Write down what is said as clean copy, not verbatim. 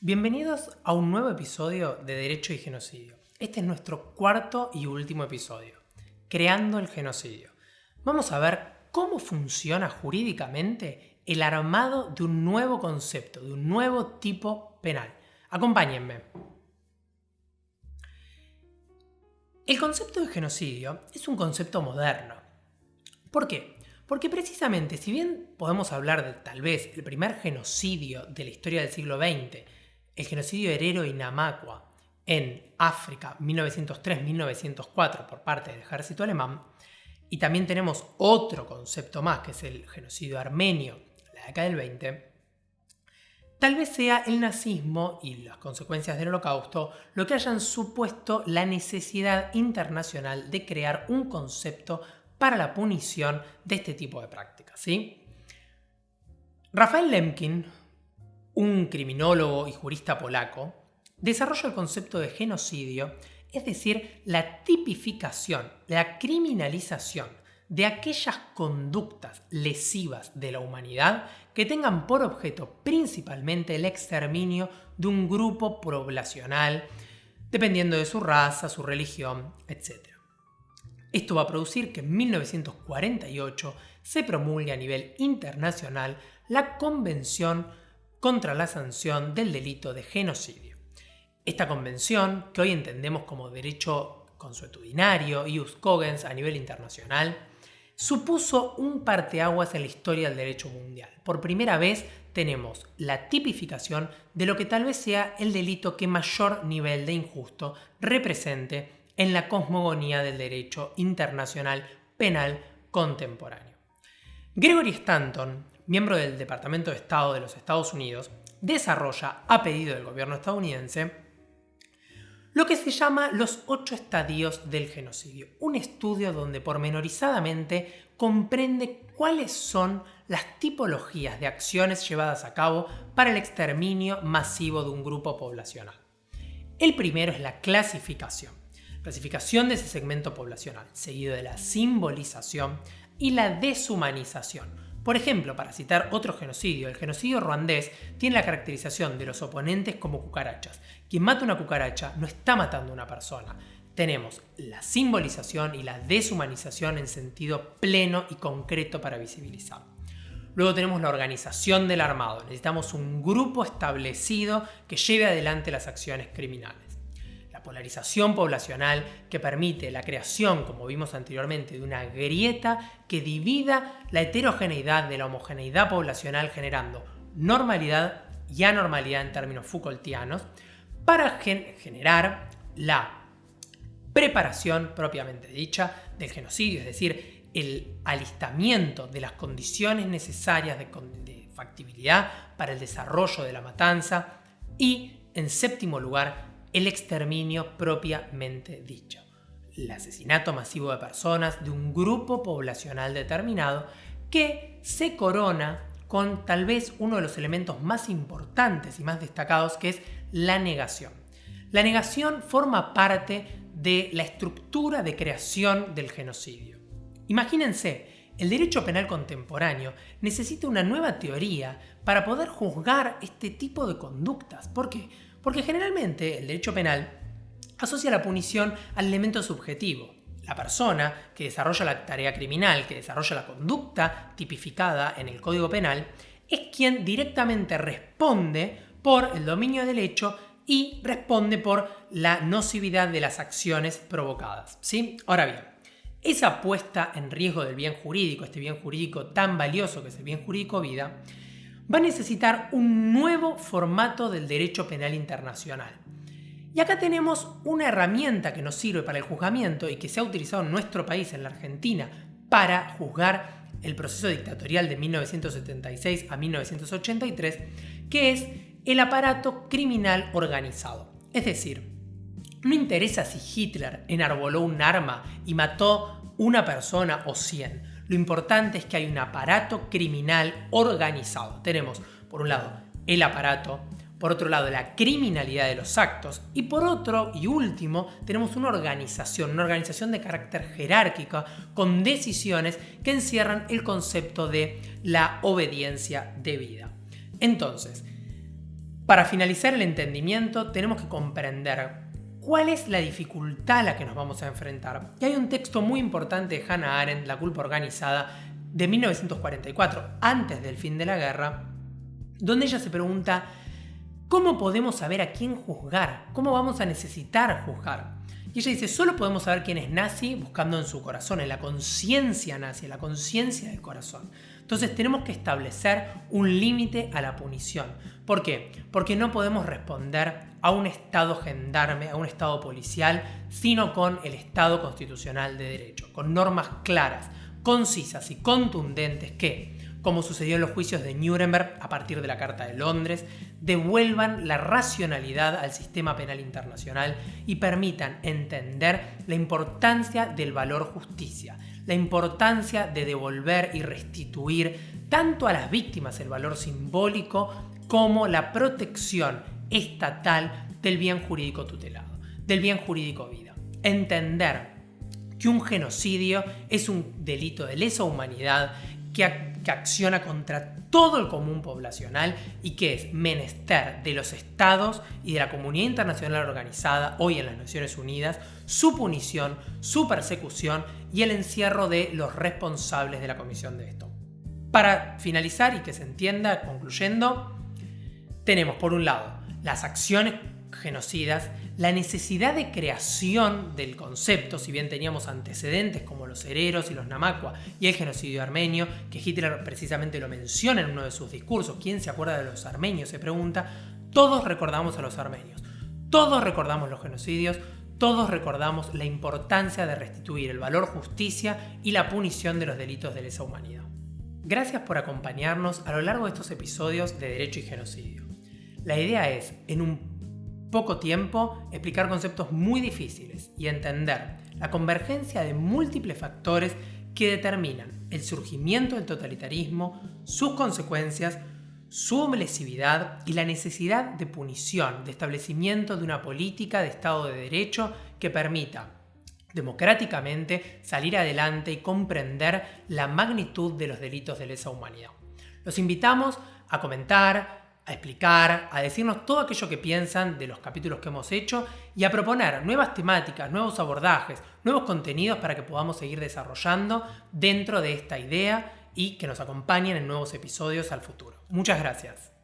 Bienvenidos a un nuevo episodio de Derecho y Genocidio. Este es nuestro cuarto y último episodio, Creando el Genocidio. Vamos a ver cómo funciona jurídicamente el armado de un nuevo concepto, de un nuevo tipo penal. Acompáñenme. El concepto de genocidio es un concepto moderno. ¿Por qué? Porque precisamente, si bien podemos hablar de tal vez el primer genocidio de la historia del siglo XX, el genocidio Herero y Namaqua en África 1903-1904 por parte del ejército alemán, y también tenemos otro concepto más que es el genocidio armenio en la década del 20, tal vez sea el nazismo y las consecuencias del holocausto lo que hayan supuesto la necesidad internacional de crear un concepto para la punición de este tipo de prácticas, ¿sí? Raphael Lemkin, un criminólogo y jurista polaco, desarrolla el concepto de genocidio, es decir, la tipificación, la criminalización de aquellas conductas lesivas de la humanidad que tengan por objeto principalmente el exterminio de un grupo poblacional, dependiendo de su raza, su religión, etc. Esto va a producir que en 1948 se promulgue a nivel internacional la Convención contra la sanción del delito de genocidio. Esta convención, que hoy entendemos como derecho consuetudinario, ius cogens a nivel internacional, supuso un parteaguas en la historia del derecho mundial. Por primera vez tenemos la tipificación de lo que tal vez sea el delito que mayor nivel de injusto represente en la cosmogonía del derecho internacional penal contemporáneo. Gregory Stanton, miembro del Departamento de Estado de los Estados Unidos, desarrolla, a pedido del gobierno estadounidense, lo que se llama los 8 estadios del genocidio, un estudio donde pormenorizadamente comprende cuáles son las tipologías de acciones llevadas a cabo para el exterminio masivo de un grupo poblacional. El primero es la clasificación de ese segmento poblacional, seguido de la simbolización y la deshumanización. Por ejemplo, para citar otro genocidio, el genocidio ruandés tiene la caracterización de los oponentes como cucarachas. Quien mata una cucaracha no está matando a una persona. Tenemos la simbolización y la deshumanización en sentido pleno y concreto para visibilizar. Luego tenemos la organización del armado. Necesitamos un grupo establecido que lleve adelante las acciones criminales. La polarización poblacional que permite la creación, como vimos anteriormente, de una grieta que divida la heterogeneidad de la homogeneidad poblacional generando normalidad y anormalidad en términos Foucaultianos para generar la preparación propiamente dicha del genocidio, es decir, el alistamiento de las condiciones necesarias de factibilidad para el desarrollo de la matanza y, en séptimo lugar, el exterminio propiamente dicho, el asesinato masivo de personas de un grupo poblacional determinado que se corona con tal vez uno de los elementos más importantes y más destacados, que es la negación. La negación forma parte de la estructura de creación del genocidio. Imagínense, el derecho penal contemporáneo necesita una nueva teoría para poder juzgar este tipo de conductas. ¿Por qué? Porque generalmente el derecho penal asocia la punición al elemento subjetivo. La persona que desarrolla la tarea criminal, que desarrolla la conducta tipificada en el Código Penal, es quien directamente responde por el dominio del hecho y responde por la nocividad de las acciones provocadas, ¿sí? Ahora bien, esa puesta en riesgo del bien jurídico, este bien jurídico tan valioso que es el bien jurídico vida, va a necesitar un nuevo formato del derecho penal internacional. Y acá tenemos una herramienta que nos sirve para el juzgamiento y que se ha utilizado en nuestro país, en la Argentina, para juzgar el proceso dictatorial de 1976 a 1983, que es el aparato criminal organizado. Es decir, no interesa si Hitler enarboló un arma y mató una persona o 100. Lo importante es que hay un aparato criminal organizado. Tenemos, por un lado, el aparato, por otro lado, la criminalidad de los actos y por otro y último, tenemos una organización de carácter jerárquico con decisiones que encierran el concepto de la obediencia debida. Entonces, Para finalizar el entendimiento, tenemos que comprender cuál es la dificultad a la que nos vamos a enfrentar. Y hay un texto muy importante de Hannah Arendt, La culpa organizada, de 1944, antes del fin de la guerra, donde ella se pregunta ¿cómo podemos saber a quién juzgar? ¿Cómo vamos a necesitar juzgar? Y ella dice, solo podemos saber quién es nazi buscando en su corazón, en la conciencia nazi, en la conciencia del corazón. Entonces tenemos que establecer un límite a la punición. ¿Por qué? Porque no podemos responder a un Estado gendarme, a un Estado policial, sino con el Estado constitucional de derecho, con normas claras, concisas y contundentes que, como sucedió en los juicios de Nuremberg a partir de la Carta de Londres, devuelvan la racionalidad al sistema penal internacional y permitan entender la importancia del valor justicia, la importancia de devolver y restituir tanto a las víctimas el valor simbólico como la protección estatal del bien jurídico tutelado, del bien jurídico vida. Entender que un genocidio es un delito de lesa humanidad que acciona contra todo el común poblacional y que es menester de los estados y de la comunidad internacional organizada, hoy en las Naciones Unidas, su punición, su persecución y el encierro de los responsables de la comisión de esto. Para finalizar y que se entienda, concluyendo, tenemos por un lado las acciones genocidas, la necesidad de creación del concepto, si bien teníamos antecedentes como los hereros y los Namaqua y el genocidio armenio, que Hitler precisamente lo menciona en uno de sus discursos. ¿Quién se acuerda de los armenios?, se pregunta. Todos recordamos a los armenios, todos recordamos los genocidios, todos recordamos la importancia de restituir el valor justicia y la punición de los delitos de lesa humanidad. Gracias por acompañarnos a lo largo de estos episodios de Derecho y Genocidio. La idea es, en un poco tiempo, explicar conceptos muy difíciles y entender la convergencia de múltiples factores que determinan el surgimiento del totalitarismo, sus consecuencias, su lesividad y la necesidad de punición, de establecimiento de una política de Estado de Derecho que permita democráticamente salir adelante y comprender la magnitud de los delitos de lesa humanidad. Los invitamos a comentar, a explicar, a decirnos todo aquello que piensan de los capítulos que hemos hecho y a proponer nuevas temáticas, nuevos abordajes, nuevos contenidos para que podamos seguir desarrollando dentro de esta idea y que nos acompañen en nuevos episodios al futuro. Muchas gracias.